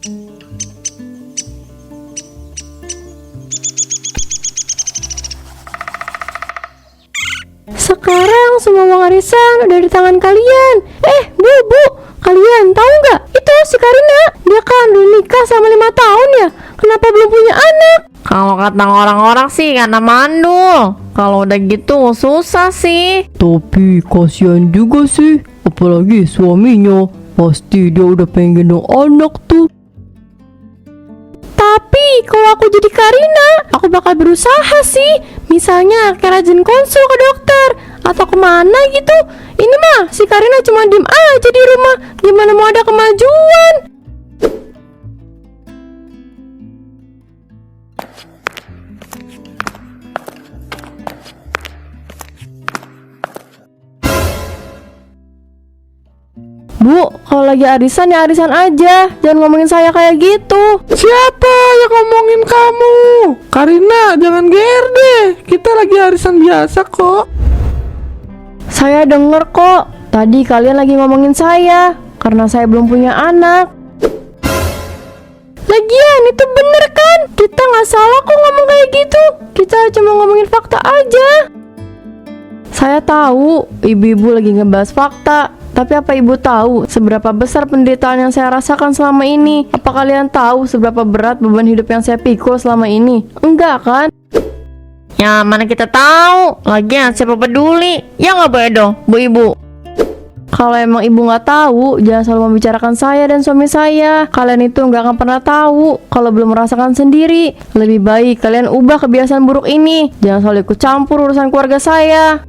Sekarang semua uang arisan udah di tangan kalian. Bu, kalian tahu nggak? Itu si Karina, dia kan udah nikah sama 5 tahun ya. Kenapa belum punya anak? Kalau kata orang-orang sih karena mandul. Kalau udah gitu susah sih. Tapi kasihan juga sih, apalagi suaminya. Pasti dia udah pengen gendong anak tuh. Tapi kalau aku jadi Karina, aku bakal berusaha sih. Misalnya kayak rajin konsul ke dokter atau kemana gitu. Ini mah si Karina cuma diem aja di rumah. Gimana mau ada kemajuan? Bu, kalau lagi arisan ya arisan aja. Jangan ngomongin saya kayak gitu. Siapa yang ngomongin kamu? Karina, jangan GR deh. Kita lagi arisan biasa kok. Saya denger kok. Tadi kalian lagi ngomongin saya karena saya belum punya anak. Lagian itu bener kan? Kita nggak salah kok ngomong kayak gitu. Kita cuma ngomongin fakta aja. Saya tahu ibu-ibu lagi ngebahas fakta. Tapi apa ibu tahu seberapa besar penderitaan yang saya rasakan selama ini? Apa kalian tahu seberapa berat beban hidup yang saya pikul selama ini? Enggak kan? Ya mana kita tahu. Lagian siapa peduli? Ya nggak boleh dong, bu ibu. Kalau emang ibu nggak tahu, jangan selalu membicarakan saya dan suami saya. Kalian itu nggak akan pernah tahu kalau belum merasakan sendiri. Lebih baik kalian ubah kebiasaan buruk ini. Jangan selalu ikut campur urusan keluarga saya.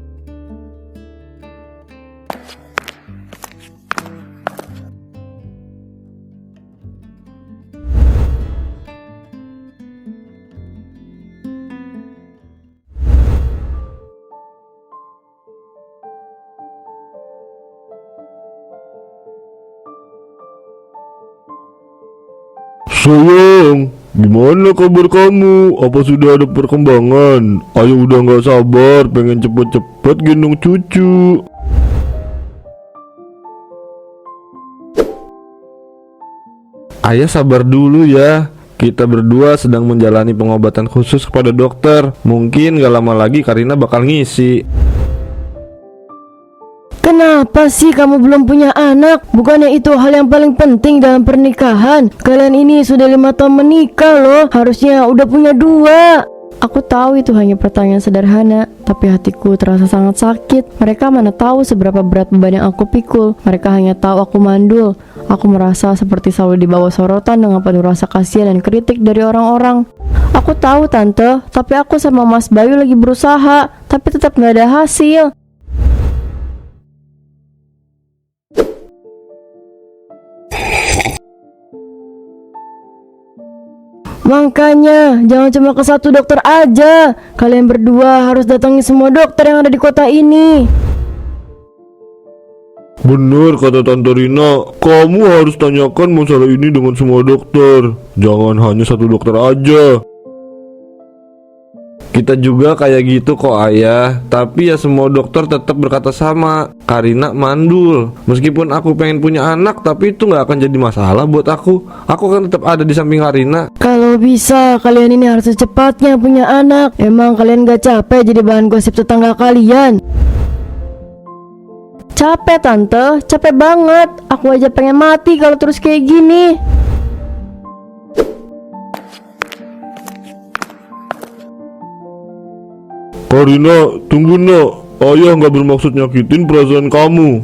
Sayang, gimana kabar kamu? Apa sudah ada perkembangan? Ayo udah gak sabar, pengen cepet-cepet gendong cucu. Ayah sabar dulu ya. Kita berdua sedang menjalani pengobatan khusus kepada dokter. Mungkin gak lama lagi Karina bakal ngisi. Kenapa sih kamu belum punya anak? Bukannya itu hal yang paling penting dalam pernikahan? Kalian ini sudah 5 tahun menikah loh. Harusnya udah punya 2. Aku tahu itu hanya pertanyaan sederhana, tapi hatiku terasa sangat sakit. Mereka mana tahu seberapa berat beban yang aku pikul. Mereka hanya tahu aku mandul. Aku merasa seperti selalu dibawa sorotan dengan penuh rasa kasihan dan kritik dari orang-orang. Aku tahu tante, tapi aku sama Mas Bayu lagi berusaha, tapi tetap gak ada hasil. Makanya jangan cuma ke satu dokter aja. Kalian berdua harus datangi semua dokter yang ada di kota ini. Bener kata Tante Rina, kamu harus tanyakan masalah ini dengan semua dokter. Jangan hanya satu dokter aja. Kita juga kayak gitu kok ayah. Tapi ya semua dokter tetap berkata sama, Karina mandul. Meskipun aku pengen punya anak, tapi itu gak akan jadi masalah buat aku. Aku kan tetap ada di samping Karina. Kalau bisa kalian ini harus secepatnya punya anak. Emang kalian gak capek jadi bahan gosip tetangga kalian? Capek tante, capek banget. Aku aja pengen mati kalau terus kayak gini. Karina, tunggu nak. Ayah gak bermaksud nyakitin perasaan kamu.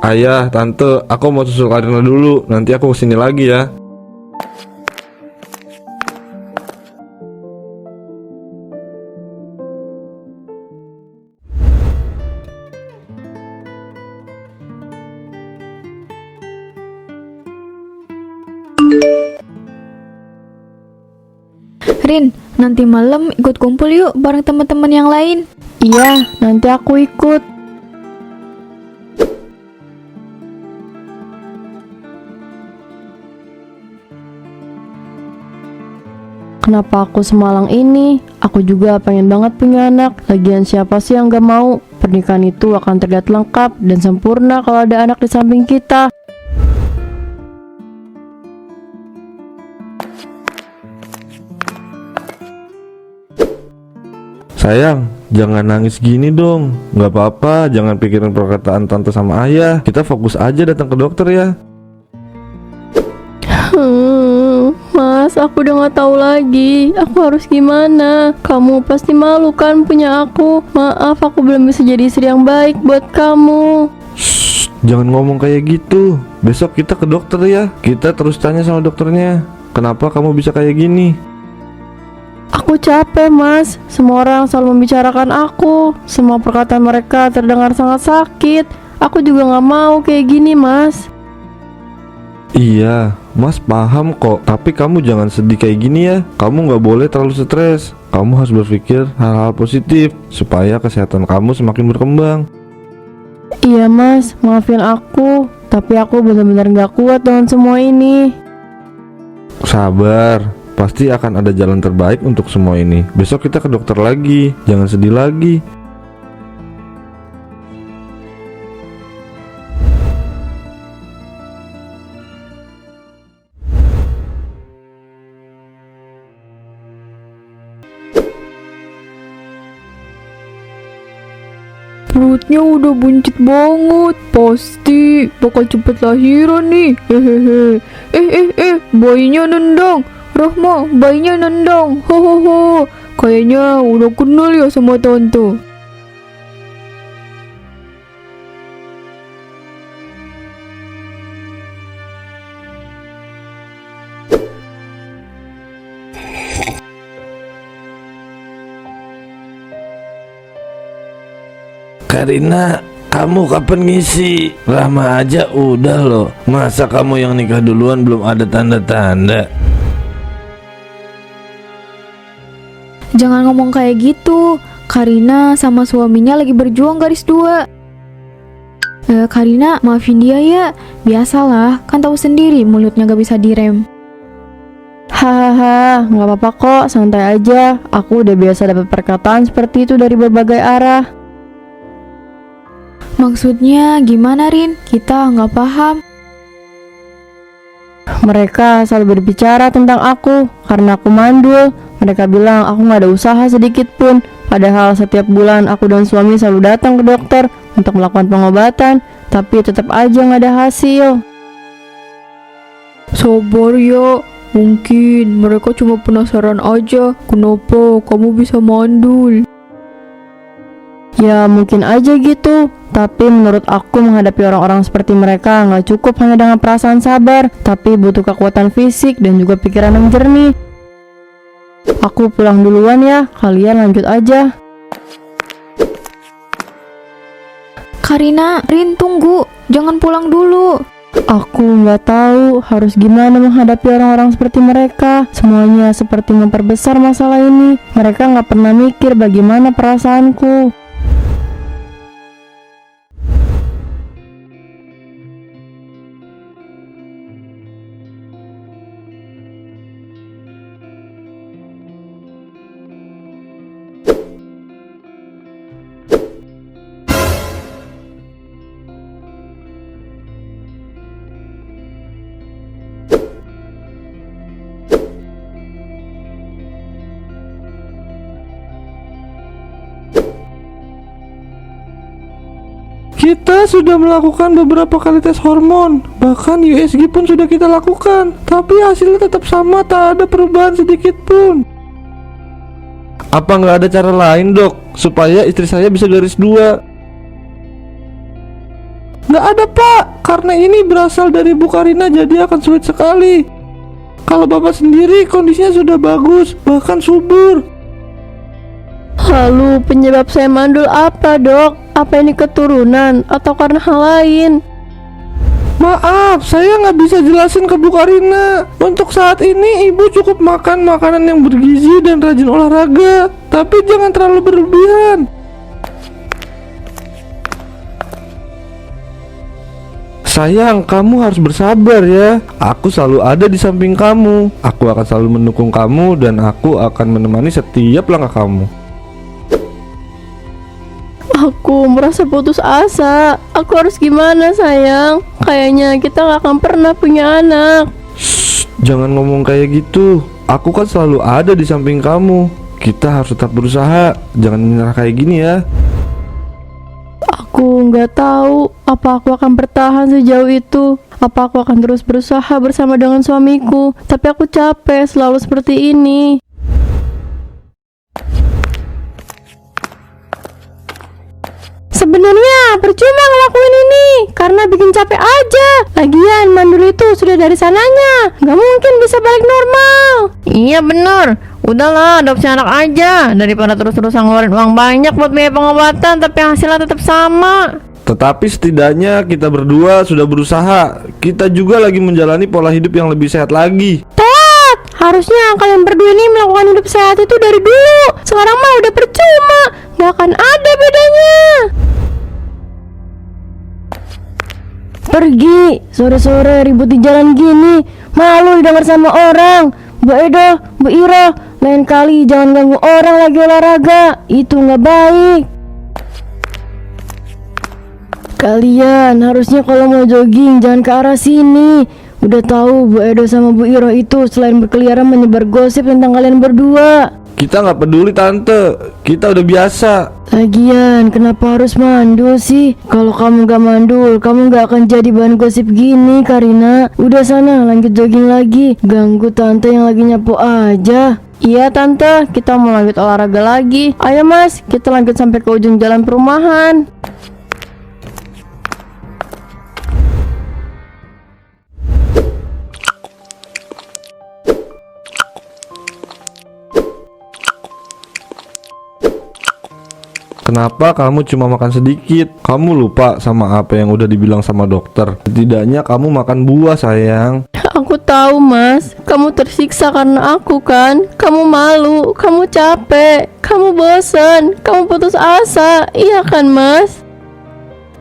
Ayah, tante, aku mau susul Karina dulu. Nanti aku kesini lagi ya. Rin, nanti malam ikut kumpul yuk bareng teman-teman yang lain. Iya, nanti aku ikut. Kenapa aku semalang ini? Aku juga pengen banget punya anak. Lagian siapa sih yang gak mau? Pernikahan itu akan terlihat lengkap dan sempurna kalau ada anak di samping kita. Sayang, jangan nangis gini dong. Nggak apa-apa, jangan pikirin perkataan tante sama ayah. Kita fokus aja datang ke dokter ya. Mas, aku udah gak tahu lagi. Aku harus gimana? Kamu pasti malu kan punya aku. Maaf, aku belum bisa jadi istri yang baik buat kamu. Shh, jangan ngomong kayak gitu. Besok kita ke dokter ya. Kita terus tanya sama dokternya, kenapa kamu bisa kayak gini? Aku capek, Mas. Semua orang selalu membicarakan aku. Semua perkataan mereka terdengar sangat sakit. Aku juga gak mau kayak gini, Mas. Iya, Mas paham kok. Tapi kamu jangan sedih kayak gini ya. Kamu nggak boleh terlalu stres. Kamu harus berpikir hal-hal positif supaya kesehatan kamu semakin berkembang. Iya, Mas. Maafin aku. Tapi aku benar-benar gak kuat dengan semua ini. Sabar, pasti akan ada jalan terbaik untuk semua ini. Besok kita ke dokter lagi. Jangan sedih lagi. Perutnya udah buncit banget. Pasti bakal cepet lahiran nih. Hehehe. Bayinya nendang. Rahma, bayinya nendang. Hohoho. Kayaknya udah kenal ya sama tante. Karina, kamu kapan ngisi? Lama aja udah loh. Masa kamu yang nikah duluan belum ada tanda-tanda? Jangan ngomong kayak gitu. Karina sama suaminya lagi berjuang garis 2. Karina, maafin dia ya. Biasalah, kan tahu sendiri mulutnya gak bisa direm. Hahaha, gak apa-apa kok, santai aja. Aku udah biasa dapat perkataan seperti itu dari berbagai arah. Maksudnya gimana, Rin? Kita nggak paham. Mereka selalu berbicara tentang aku karena aku mandul. Mereka bilang aku gak ada usaha sedikit pun. Padahal setiap bulan aku dan suami selalu datang ke dokter untuk melakukan pengobatan, tapi tetap aja gak ada hasil. Sabar ya, mungkin mereka cuma penasaran aja kenapa kamu bisa mandul. Ya mungkin aja gitu. Tapi menurut aku menghadapi orang-orang seperti mereka gak cukup hanya dengan perasaan sabar, tapi butuh kekuatan fisik dan juga pikiran yang jernih. Aku pulang duluan ya, kalian lanjut aja. Karina, Rin tunggu, jangan pulang dulu. Aku nggak tahu harus gimana menghadapi orang-orang seperti mereka. Semuanya seperti memperbesar masalah ini. Mereka nggak pernah mikir bagaimana perasaanku. Kita sudah melakukan beberapa kali tes hormon, bahkan USG pun sudah kita lakukan, tapi hasilnya tetap sama, tak ada perubahan sedikit pun. Apa nggak ada cara lain dok, supaya istri saya bisa garis 2? Nggak ada pak, karena ini berasal dari Bu Karina, jadi akan sulit sekali. Kalau bapak sendiri kondisinya sudah bagus, bahkan subur. Lalu penyebab saya mandul apa dok? Apa ini keturunan atau karena hal lain? Maaf, saya nggak bisa jelasin ke Bu Karina. Untuk saat ini ibu cukup makan makanan yang bergizi dan rajin olahraga, tapi jangan terlalu berlebihan. Sayang, kamu harus bersabar ya. Aku selalu ada di samping kamu. Aku akan selalu mendukung kamu dan aku akan menemani setiap langkah kamu. Aku merasa putus asa. Aku harus gimana sayang? Kayaknya kita gak akan pernah punya anak. Shh, jangan ngomong kayak gitu. Aku kan selalu ada di samping kamu. Kita harus tetap berusaha, jangan menyerah kayak gini ya. Aku nggak tahu apa aku akan bertahan sejauh itu. Apa aku akan terus berusaha bersama dengan suamiku. Tapi aku capek selalu seperti ini. Sebenarnya percuma ngelakuin ini karena bikin capek aja. Lagian mandul itu sudah dari sananya, nggak mungkin bisa balik normal. Iya bener. Udahlah, adopsi anak aja daripada terus-terusan ngeluarin uang banyak buat biaya pengobatan tapi hasilnya tetap sama. Tetapi setidaknya kita berdua sudah berusaha. Kita juga lagi menjalani pola hidup yang lebih sehat lagi. Telat! Harusnya kalian berdua ini melakukan hidup sehat itu dari dulu. Sekarang mah udah percuma, nggak akan ada bedanya. Pergi, sore-sore ribut di jalan gini, malu didengar sama orang. Bu Edo, Bu Ira, lain kali jangan ganggu orang lagi olahraga, itu nggak baik. Kalian harusnya kalau mau jogging jangan ke arah sini. Udah tahu Bu Edo sama Bu Ira itu selain berkeliaran menyebar gosip tentang kalian berdua. Kita nggak peduli tante, kita udah biasa. Lagian kenapa harus mandul sih? Kalau kamu gak mandul, kamu gak akan jadi bahan gosip gini, Karina. Udah sana lanjut jogging lagi, ganggu tante yang lagi nyapu aja. Iya tante, kita mau lanjut olahraga lagi. Ayo mas, kita lanjut sampai ke ujung jalan perumahan. Kenapa kamu cuma makan sedikit? Kamu lupa sama apa yang udah dibilang sama dokter. Setidaknya kamu makan buah sayang. Aku tahu mas, kamu tersiksa karena aku kan. Kamu malu, kamu capek, kamu bosan, kamu putus asa. Iya kan mas?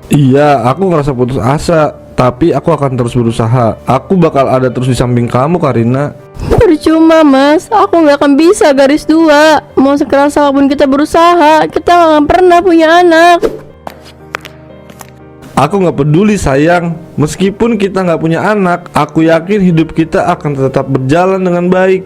Iya, aku ngerasa putus asa, tapi aku akan terus berusaha. Aku bakal ada terus di samping kamu, Karina. Percuma mas, aku gak akan bisa garis dua. Mau sekeras apapun kita berusaha, kita gak akan pernah punya anak. Aku gak peduli sayang. Meskipun kita gak punya anak, aku yakin hidup kita akan tetap berjalan dengan baik.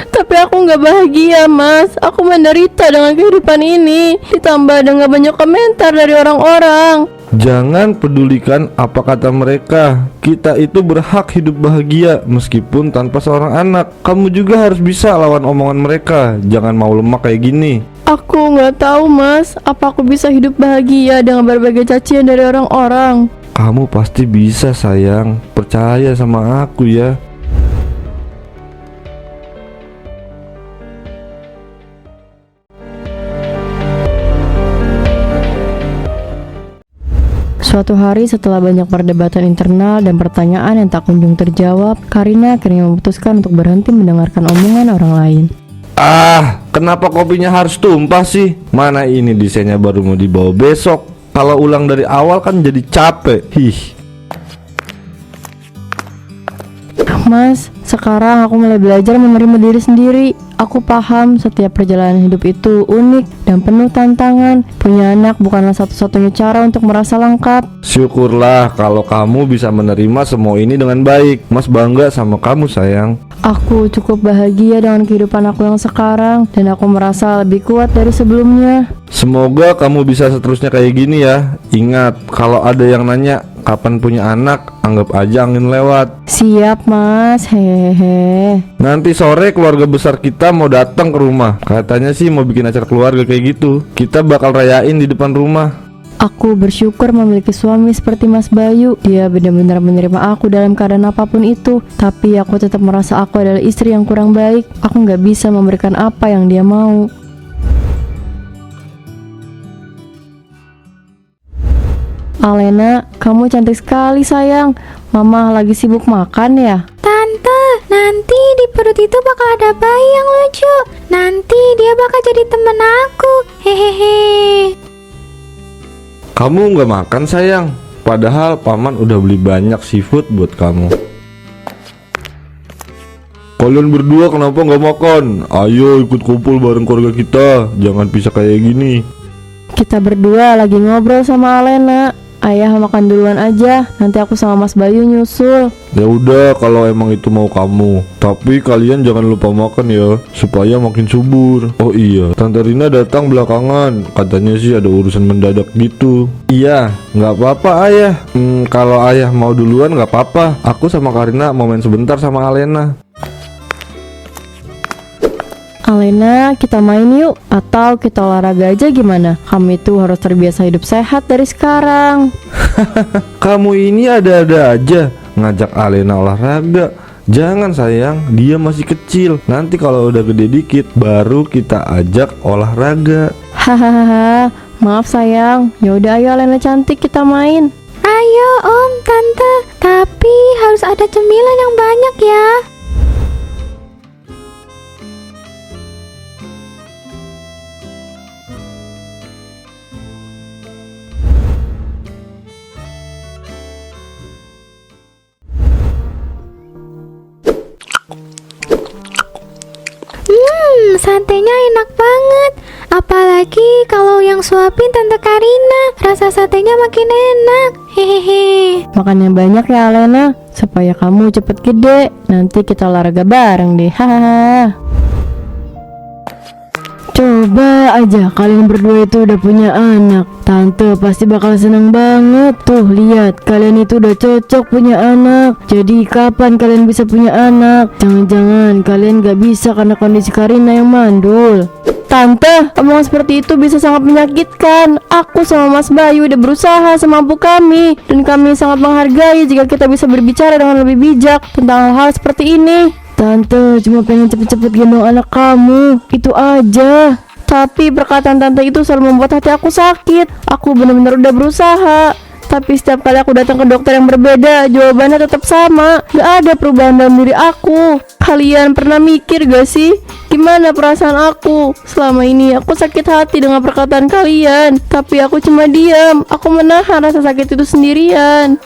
Tapi aku gak bahagia mas. Aku menderita dengan kehidupan ini. Ditambah dengan banyak komentar dari orang-orang. Jangan pedulikan apa kata mereka. Kita itu berhak hidup bahagia meskipun tanpa seorang anak. Kamu juga harus bisa lawan omongan mereka. Jangan mau lemah kayak gini. Aku gak tahu mas, apa aku bisa hidup bahagia dengan berbagai cacian dari orang-orang. Kamu pasti bisa sayang. Percaya sama aku ya. Suatu hari setelah banyak perdebatan internal dan pertanyaan yang tak kunjung terjawab, Karina akhirnya memutuskan untuk berhenti mendengarkan omongan orang lain. Kenapa kopinya harus tumpah sih? Mana ini desainnya baru mau dibawa besok. Kalau ulang dari awal kan jadi capek. Mas, sekarang aku mulai belajar menerima diri sendiri. Aku paham setiap perjalanan hidup itu unik dan penuh tantangan. Punya anak bukanlah satu-satunya cara untuk merasa lengkap. Syukurlah kalau kamu bisa menerima semua ini dengan baik. Mas bangga sama kamu sayang. Aku cukup bahagia dengan kehidupan aku yang sekarang dan aku merasa lebih kuat dari sebelumnya. Semoga kamu bisa seterusnya kayak gini ya. Ingat, kalau ada yang nanya kapan punya anak, anggap aja angin lewat. Siap mas, hehehe. Nanti sore keluarga besar kita mau datang ke rumah. Katanya sih mau bikin acara keluarga kayak gitu. Kita bakal rayain di depan rumah. Aku bersyukur memiliki suami seperti Mas Bayu. Dia benar-benar menerima aku dalam keadaan apapun itu. Tapi aku tetap merasa aku adalah istri yang kurang baik. Aku gak bisa memberikan apa yang dia mau. Alena, kamu cantik sekali sayang. Mama lagi sibuk makan ya? Tante, nanti di perut itu bakal ada bayi yang lucu. Nanti dia bakal jadi temen aku. Hehehe. Kamu nggak makan sayang. Padahal paman udah beli banyak seafood buat kamu. Kalian berdua kenapa nggak makan? Ayo ikut kumpul bareng keluarga kita. Jangan pisah kayak gini. Kita berdua lagi ngobrol sama Alena. Ayah makan duluan aja, nanti aku sama Mas Bayu nyusul. Ya udah kalau emang itu mau kamu. Tapi kalian jangan lupa makan ya, supaya makin subur. Oh iya, Tante Rina datang belakangan. Katanya sih ada urusan mendadak gitu. Iya, nggak apa-apa ayah. Kalau ayah mau duluan nggak apa-apa. Aku sama Karina mau main sebentar sama Alena. Alena, kita main yuk. Atau kita olahraga aja gimana? Kamu itu harus terbiasa hidup sehat dari sekarang. Kamu ini ada-ada aja ngajak Alena olahraga. Jangan sayang, dia masih kecil. Nanti kalau udah gede dikit baru kita ajak olahraga. Hahaha, maaf sayang. Yaudah ayo Alena cantik, kita main. Ayo om, tante, tapi harus ada cemilan yang banyak ya. Satenya enak banget. Apalagi kalau yang suapin Tante Karina, rasa satenya makin enak. Hehehe. Makan yang banyak ya Alena, supaya kamu cepet gede. Nanti kita olahraga bareng deh. Hahaha. Coba aja kalian berdua itu udah punya anak. Tante pasti bakal seneng banget. Tuh lihat, kalian itu udah cocok punya anak. Jadi kapan kalian bisa punya anak? Jangan-jangan kalian gak bisa karena kondisi Karina yang mandul. Tante, omongan seperti itu bisa sangat menyakitkan. Aku sama Mas Bayu udah berusaha semampu kami, dan kami sangat menghargai jika kita bisa berbicara dengan lebih bijak tentang hal-hal seperti ini. Tante cuma pengen cepet-cepet gendong anak kamu, itu aja. Tapi perkataan tante itu selalu membuat hati aku sakit. Aku benar-benar udah berusaha, tapi setiap kali aku datang ke dokter yang berbeda, jawabannya tetap sama. Gak ada perubahan dalam diri aku. Kalian pernah mikir gak sih gimana perasaan aku? Selama ini aku sakit hati dengan perkataan kalian, tapi aku cuma diam. Aku menahan rasa sakit itu sendirian.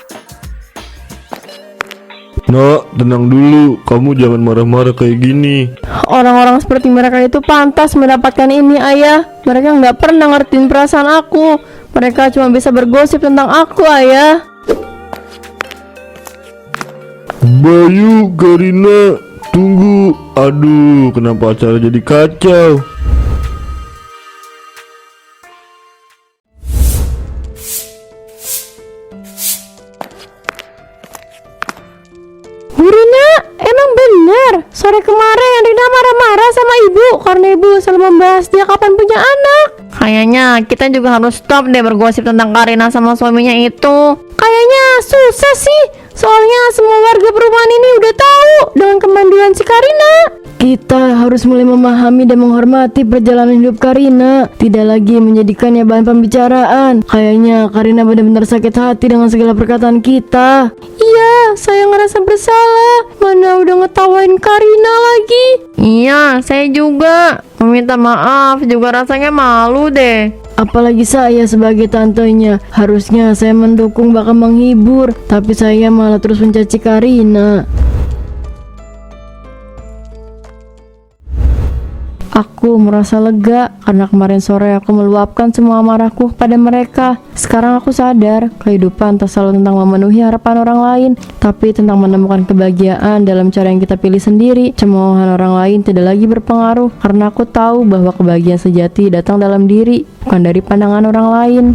Nak, tenang dulu. Kamu jangan marah-marah kayak gini. Orang-orang seperti mereka itu pantas mendapatkan ini, ayah. Mereka nggak pernah ngertiin perasaan aku. Mereka cuma bisa bergosip tentang aku, ayah. Bayu, Karina, tunggu. Aduh, kenapa acara jadi kacau? Rina, emang benar sore kemarin Rina marah-marah sama ibu karena ibu selalu membahas dia kapan punya anak. Kayaknya kita juga harus stop deh bergosip tentang Karina sama suaminya itu. Kayaknya susah sih, soalnya semua warga perumahan ini udah tahu dengan kemandulan si Karina. Kita harus mulai memahami dan menghormati perjalanan hidup Karina, tidak lagi menjadikannya bahan pembicaraan. Kayaknya Karina benar-benar sakit hati dengan segala perkataan kita. Iya, saya ngerasa bersalah. Mana udah ngetawain Karina lagi. Iya, saya juga meminta maaf, juga rasanya malu deh. Apalagi saya sebagai tantenya, harusnya saya mendukung bahkan menghibur, tapi saya malah terus mencaci Karina. Aku merasa lega karena kemarin sore aku meluapkan semua amarahku kepada mereka. Sekarang aku sadar, kehidupan tak selalu tentang memenuhi harapan orang lain, tapi tentang menemukan kebahagiaan dalam cara yang kita pilih sendiri. Cemoohan orang lain tidak lagi berpengaruh, karena aku tahu bahwa kebahagiaan sejati datang dalam diri, bukan dari pandangan orang lain.